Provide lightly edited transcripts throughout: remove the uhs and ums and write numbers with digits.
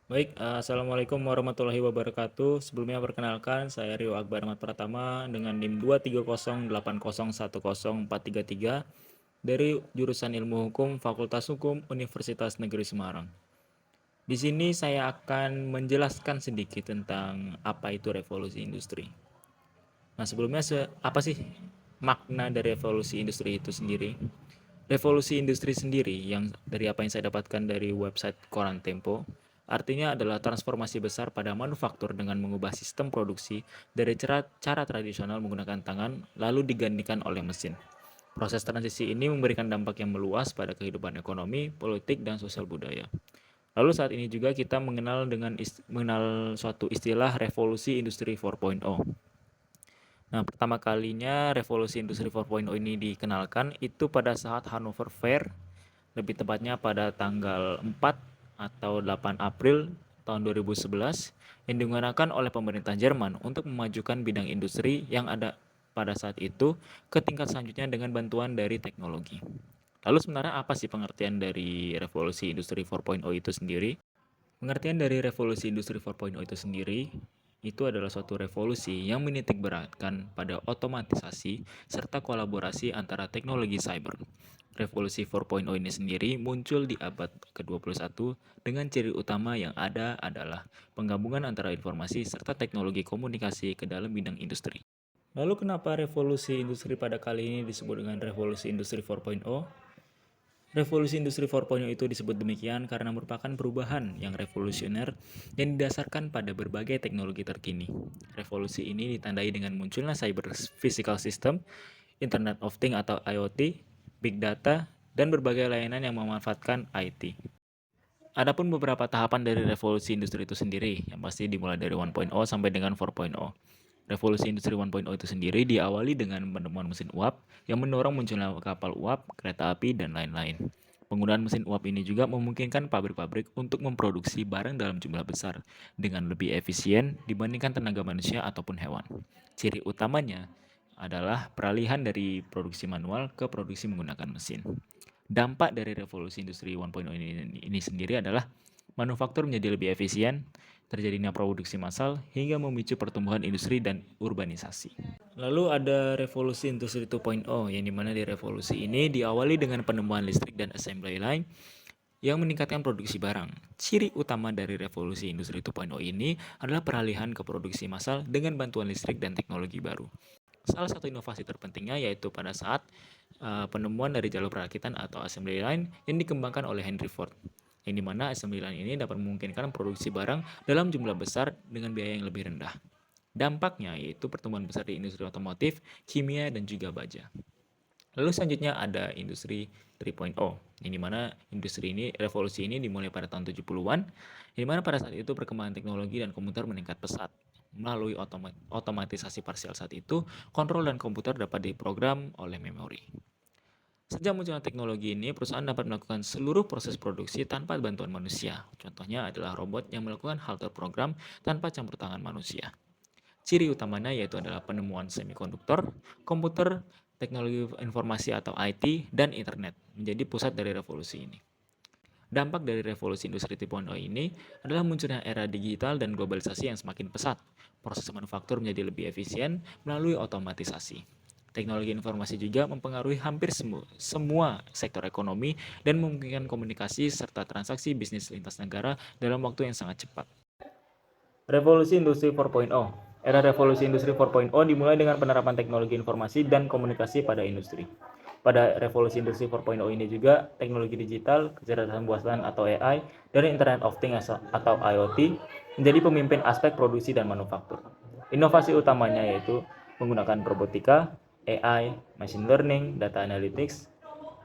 Baik, Assalamualaikum warahmatullahi wabarakatuh. Sebelumnya perkenalkan, saya Rio Akbar Ahmad Pratama dengan NIM 23080104333 dari jurusan Ilmu Hukum Fakultas Hukum Universitas Negeri Semarang. Di sini saya akan menjelaskan sedikit tentang apa itu revolusi industri. Nah, sebelumnya apa sih makna dari revolusi industri itu sendiri? Revolusi industri sendiri yang dari apa yang saya dapatkan dari website Koran Tempo, artinya adalah transformasi besar pada manufaktur dengan mengubah sistem produksi dari cara tradisional menggunakan tangan lalu digantikan oleh mesin. Proses transisi ini memberikan dampak yang meluas pada kehidupan ekonomi, politik, dan sosial budaya. Lalu saat ini juga kita mengenal suatu istilah revolusi industri 4.0. Nah, pertama kalinya revolusi industri 4.0 ini dikenalkan itu pada saat Hannover Fair, lebih tepatnya pada tanggal 4 atau 8 April tahun 2011, yang digunakan oleh pemerintah Jerman untuk memajukan bidang industri yang ada pada saat itu ke tingkat selanjutnya dengan bantuan dari teknologi. Lalu sebenarnya apa sih pengertian dari revolusi industri 4.0 itu sendiri? Pengertian dari revolusi industri 4.0 itu sendiri itu adalah suatu revolusi yang menitik beratkan pada otomatisasi serta kolaborasi antara teknologi cyber. Revolusi 4.0 ini sendiri muncul di abad ke-21 dengan ciri utama yang ada adalah penggabungan antara informasi serta teknologi komunikasi ke dalam bidang industri. Lalu kenapa revolusi industri pada kali ini disebut dengan revolusi industri 4.0? Revolusi industri 4.0 itu disebut demikian karena merupakan perubahan yang revolusioner yang didasarkan pada berbagai teknologi terkini. Revolusi ini ditandai dengan munculnya cyber physical system, Internet of Things atau IoT, Big Data, dan berbagai layanan yang memanfaatkan IT. Adapun beberapa tahapan dari revolusi industri itu sendiri, yang pasti dimulai dari 1.0 sampai dengan 4.0. Revolusi industri 1.0 itu sendiri diawali dengan penemuan mesin uap yang mendorong munculnya kapal uap, kereta api, dan lain-lain. Penggunaan mesin uap ini juga memungkinkan pabrik-pabrik untuk memproduksi barang dalam jumlah besar dengan lebih efisien dibandingkan tenaga manusia ataupun hewan. Ciri utamanya adalah peralihan dari produksi manual ke produksi menggunakan mesin. Dampak dari revolusi industri 1.0 ini sendiri adalah manufaktur menjadi lebih efisien, terjadinya produksi massal, hingga memicu pertumbuhan industri dan urbanisasi. Lalu ada revolusi industri 2.0, yang dimana di revolusi ini diawali dengan penemuan listrik dan assembly line yang meningkatkan produksi barang. Ciri utama dari revolusi industri 2.0 ini adalah peralihan ke produksi massal dengan bantuan listrik dan teknologi baru. Salah satu inovasi terpentingnya yaitu pada saat penemuan dari jalur perakitan atau assembly line yang dikembangkan oleh Henry Ford. Yang dimana assembly line ini dapat memungkinkan produksi barang dalam jumlah besar dengan biaya yang lebih rendah. Dampaknya yaitu pertumbuhan besar di industri otomotif, kimia, dan juga baja. Lalu selanjutnya ada industri 3.0, yang dimana industri ini, revolusi ini dimulai pada tahun 70-an, yang dimana pada saat itu perkembangan teknologi dan komputer meningkat pesat. Melalui otomatisasi parsial saat itu, kontrol dan komputer dapat diprogram oleh memori. Sejak munculnya teknologi ini, perusahaan dapat melakukan seluruh proses produksi tanpa bantuan manusia. Contohnya adalah robot yang melakukan hal terprogram tanpa campur tangan manusia. Ciri utamanya yaitu adalah penemuan semikonduktor, komputer, teknologi informasi atau IT, dan internet menjadi pusat dari revolusi ini. Dampak dari revolusi industri 4.0 ini adalah munculnya era digital dan globalisasi yang semakin pesat. Proses manufaktur menjadi lebih efisien melalui otomatisasi. Teknologi informasi juga mempengaruhi hampir semua sektor ekonomi dan memungkinkan komunikasi serta transaksi bisnis lintas negara dalam waktu yang sangat cepat. Revolusi Industri 4.0. Era revolusi industri 4.0 dimulai dengan penerapan teknologi informasi dan komunikasi pada industri. Pada revolusi industri 4.0 ini juga teknologi digital, kecerdasan buatan atau AI, dan Internet of Things atau IoT menjadi pemimpin aspek produksi dan manufaktur. Inovasi utamanya yaitu menggunakan robotika, AI, machine learning, data analytics,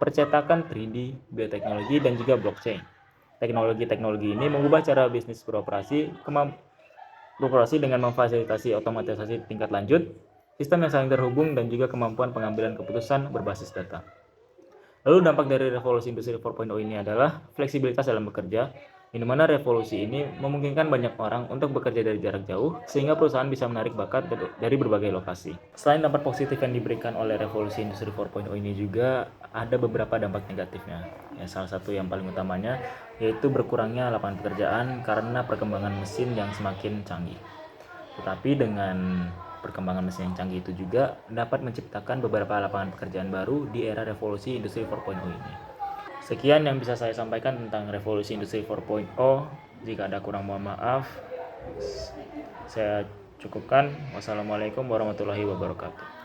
percetakan 3D, bioteknologi, dan juga blockchain. Teknologi-teknologi ini mengubah cara bisnis beroperasi dengan memfasilitasi otomatisasi tingkat lanjut, sistem yang saling terhubung, dan juga kemampuan pengambilan keputusan berbasis data. Lalu dampak dari revolusi industri 4.0 ini adalah fleksibilitas dalam bekerja. di mana revolusi ini memungkinkan banyak orang untuk bekerja dari jarak jauh, sehingga perusahaan bisa menarik bakat dari berbagai lokasi. Selain dampak positif yang diberikan oleh revolusi industri 4.0 ini juga ada beberapa dampak negatifnya. Ya, salah satu yang paling utamanya yaitu berkurangnya lapangan pekerjaan karena perkembangan mesin yang semakin canggih. Tetapi dengan perkembangan mesin yang canggih itu juga dapat menciptakan beberapa lapangan pekerjaan baru di era revolusi industri 4.0 ini. Sekian yang bisa saya sampaikan tentang revolusi industri 4.0. Jika ada kurang, mohon maaf. Saya cukupkan. Wassalamualaikum warahmatullahi wabarakatuh.